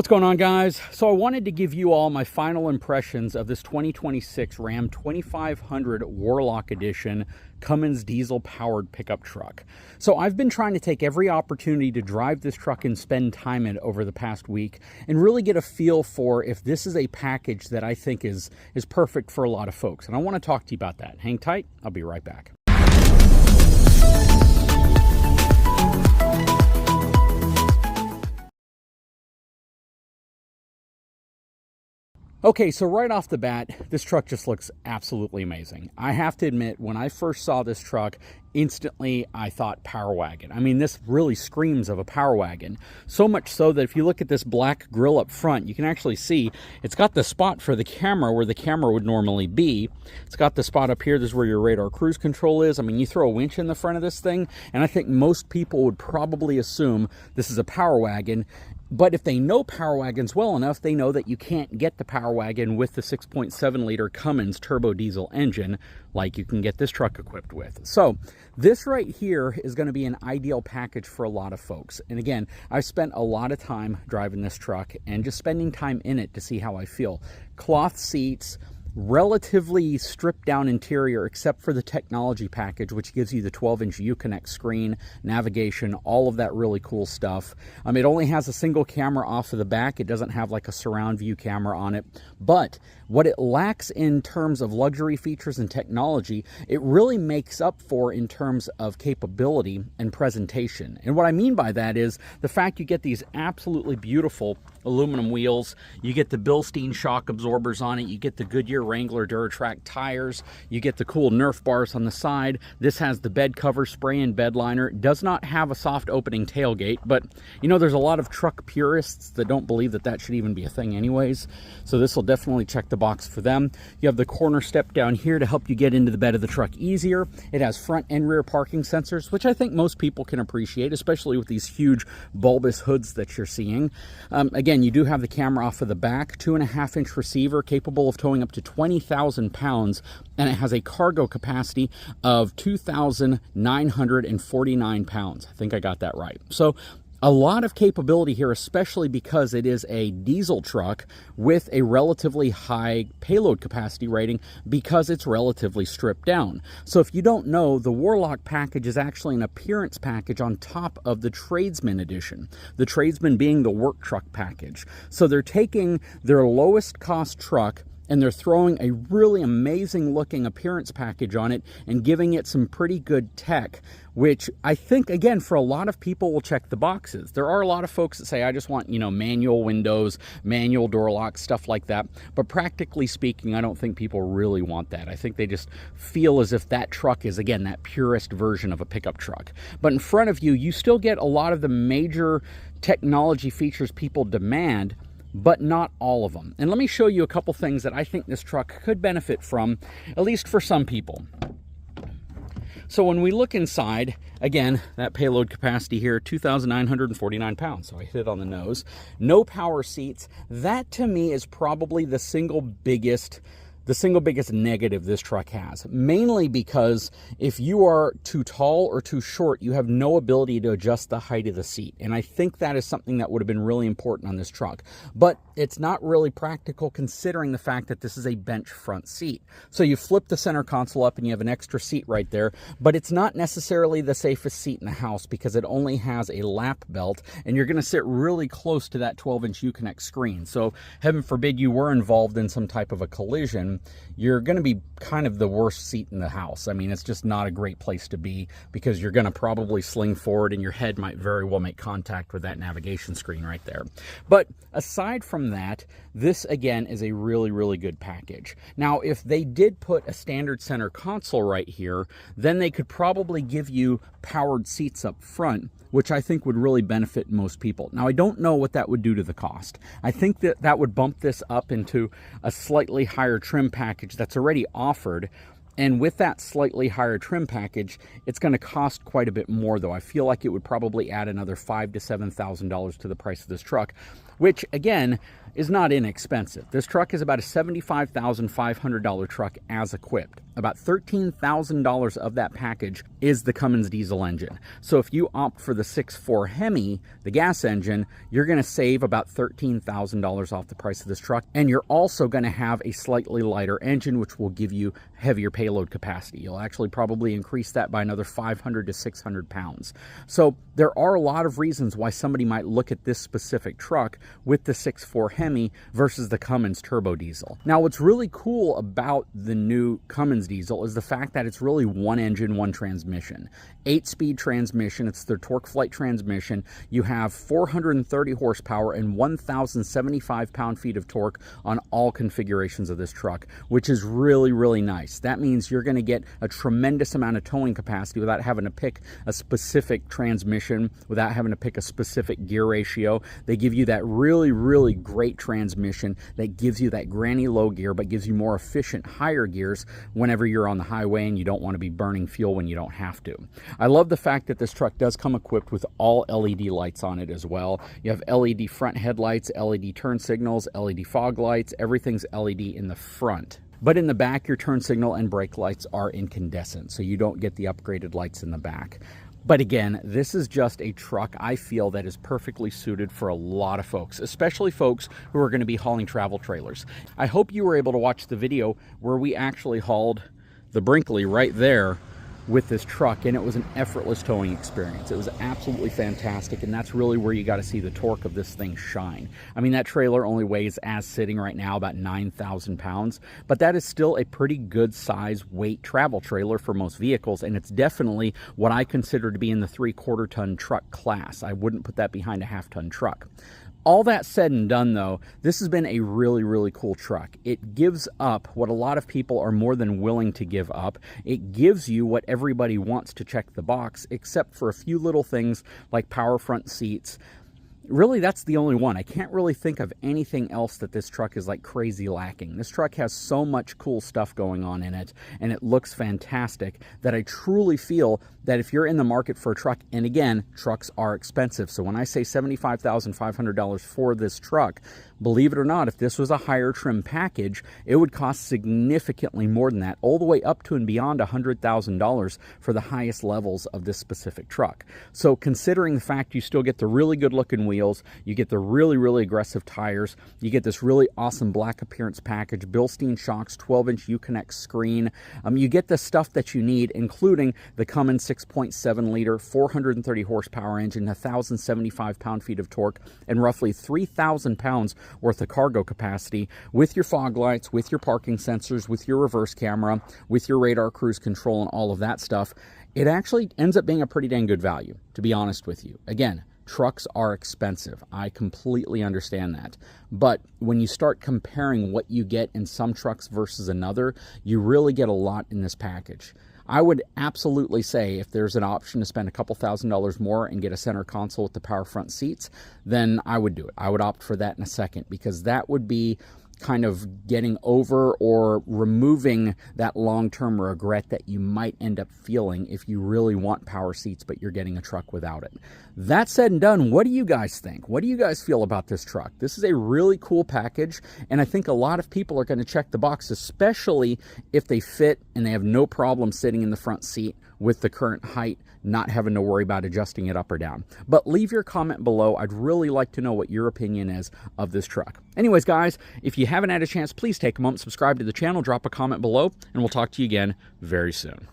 What's going on, guys? So I wanted to give you all my final impressions of this 2026 Ram 2500 Warlock Edition Cummins diesel powered pickup truck. So I've been trying to take every opportunity to drive this truck and spend time in it over the past week and really get a feel for if this is a package that I think is perfect for a lot of folks. And I want to talk to you about that. Hang tight. I'll be right back. Okay, so right off the bat, this truck just looks absolutely amazing. I have to admit, when I first saw this truck, instantly I thought Power Wagon. I mean, this really screams of a Power Wagon. So much so that if you look at this black grille up front, you can actually see it's got the spot for the camera where the camera would normally be. It's got the spot up here. This is where your radar cruise control is. I mean, you throw a winch in the front of this thing, and I think most people would probably assume this is a Power Wagon. But if they know Power Wagons well enough, they know that you can't get the Power Wagon with the 6.7 liter Cummins turbo diesel engine like you can get this truck equipped with. So this right here is going to be an ideal package for a lot of folks. And again, I've spent a lot of time driving this truck and just spending time in it to see how I feel. Cloth seats, relatively stripped down interior except for the technology package, which gives you the 12-inch Uconnect screen, navigation, all of that really cool stuff. It only has a single camera off of the back. It doesn't have like a surround view camera on it, but what it lacks in terms of luxury features and technology, it really makes up for in terms of capability and presentation. And what I mean by that is the fact you get these absolutely beautiful aluminum wheels, you get the Bilstein shock absorbers on it, you get the Goodyear Wrangler Duratrack tires, you get the cool Nerf bars on the side. This has the bed cover spray and bed liner. It does not have a soft opening tailgate, but you know, there's a lot of truck purists that don't believe that that should even be a thing anyways, so this will definitely check the box for them. You have the corner step down here to help you get into the bed of the truck easier. It has front and rear parking sensors, which I think most people can appreciate, especially with these huge bulbous hoods that you're seeing. Again, you do have the camera off of the back, 2.5-inch receiver capable of towing up to 20,000 pounds, and it has a cargo capacity of 2,949 pounds. I think I got that right. So a lot of capability here, especially because it is a diesel truck with a relatively high payload capacity rating because it's relatively stripped down. So if you don't know, the Warlock package is actually an appearance package on top of the Tradesman edition. The Tradesman being the work truck package. So they're taking their lowest cost truck and they're throwing a really amazing looking appearance package on it and giving it some pretty good tech, which I think, again, for a lot of people will check the boxes. There are a lot of folks that say, I just want, manual windows, manual door locks, stuff like that. But practically speaking, I don't think people really want that. I think they just feel as if that truck is, again, that purest version of a pickup truck. But in front of you, you still get a lot of the major technology features people demand, but not all of them. And let me show you a couple things that I think this truck could benefit from, at least for some people. So when we look inside, again, that payload capacity here, 2,949 pounds. So I hit it on the nose. No power seats. That to me is probably the single biggest negative this truck has, mainly because if you are too tall or too short, you have no ability to adjust the height of the seat. And I think that is something that would have been really important on this truck. But it's not really practical considering the fact that this is a bench front seat. So you flip the center console up and you have an extra seat right there, but it's not necessarily the safest seat in the house because it only has a lap belt and you're going to sit really close to that 12-inch Uconnect screen. So heaven forbid you were involved in some type of a collision, you're going to be kind of the worst seat in the house. I mean, it's just not a great place to be because you're going to probably sling forward and your head might very well make contact with that navigation screen right there. But aside from that, this again is a really, really good package. Now, if they did put a standard center console right here, then they could probably give you powered seats up front, which I think would really benefit most people. Now, I don't know what that would do to the cost. I think that that would bump this up into a slightly higher trim package that's already offered. And with that slightly higher trim package, it's going to cost quite a bit more, though. I feel like it would probably add another $5,000 to $7,000 to the price of this truck, which, again, is not inexpensive. This truck is about a $75,500 truck as equipped. About $13,000 of that package is the Cummins diesel engine. So if you opt for the 6.4 Hemi, the gas engine, you're going to save about $13,000 off the price of this truck. And you're also going to have a slightly lighter engine, which will give you heavier payload capacity. You'll actually probably increase that by another 500 to 600 pounds. So there are a lot of reasons why somebody might look at this specific truck with the 6.4 Hemi versus the Cummins turbo diesel. Now, what's really cool about the new Cummins diesel is the fact that it's really one engine, one transmission. 8-speed transmission. It's their torque flight transmission. You have 430 horsepower and 1,075 pound-feet of torque on all configurations of this truck, which is really, really nice. That means you're going to get a tremendous amount of towing capacity without having to pick a specific transmission, without having to pick a specific gear ratio. They give you that really, really great transmission that gives you that granny low gear, but gives you more efficient higher gears whenever you're on the highway and you don't want to be burning fuel when you don't have to. I love the fact that this truck does come equipped with all LED lights on it as well. You have LED front headlights, LED turn signals, LED fog lights, everything's LED in the front. But in the back, your turn signal and brake lights are incandescent, so you don't get the upgraded lights in the back. But again, this is just a truck I feel that is perfectly suited for a lot of folks, especially folks who are going to be hauling travel trailers. I hope you were able to watch the video where we actually hauled the Brinkley right there with this truck, and it was an effortless towing experience. It was absolutely fantastic, and that's really where you got to see the torque of this thing shine. I mean, that trailer only weighs, as sitting right now, about 9,000 pounds, but that is still a pretty good size weight travel trailer for most vehicles, and it's definitely what I consider to be in the 3/4 ton truck class. I wouldn't put that behind a 1/2 ton truck. All that said and done, though, this has been a really, really cool truck. It gives up what a lot of people are more than willing to give up. It gives you what everybody wants to check the box, except for a few little things like power front seats. Really, that's the only one. I can't really think of anything else that this truck is like crazy lacking. This truck has so much cool stuff going on in it, and it looks fantastic, that I truly feel that if you're in the market for a truck, and again, trucks are expensive. So when I say $75,500 for this truck, believe it or not, if this was a higher trim package, it would cost significantly more than that, all the way up to and beyond $100,000 for the highest levels of this specific truck. So considering the fact you still get the really good looking wheels, you get the really, really aggressive tires, you get this really awesome black appearance package, Bilstein shocks, 12-inch Uconnect screen, you get the stuff that you need, including the Cummins 6.7 liter, 430 horsepower engine, 1,075 pound-feet of torque, and roughly 3,000 pounds worth of cargo capacity, with your fog lights, with your parking sensors, with your reverse camera, with your radar cruise control and all of that stuff. It actually ends up being a pretty dang good value, to be honest with you. Again, trucks are expensive. I completely understand that. But when you start comparing what you get in some trucks versus another, you really get a lot in this package. I would absolutely say if there's an option to spend a couple $1,000s more and get a center console with the power front seats, then I would do it. I would opt for that in a second, because that would be kind of getting over or removing that long-term regret that you might end up feeling if you really want power seats but you're getting a truck without it. That said and done, what do you guys think? What do you guys feel about this truck? This is a really cool package, and I think a lot of people are going to check the box, especially if they fit and they have no problem sitting in the front seat with the current height, not having to worry about adjusting it up or down. But leave your comment below. I'd really like to know what your opinion is of this truck. Anyways, guys, if you haven't had a chance, please take a moment, subscribe to the channel, drop a comment below, and we'll talk to you again very soon.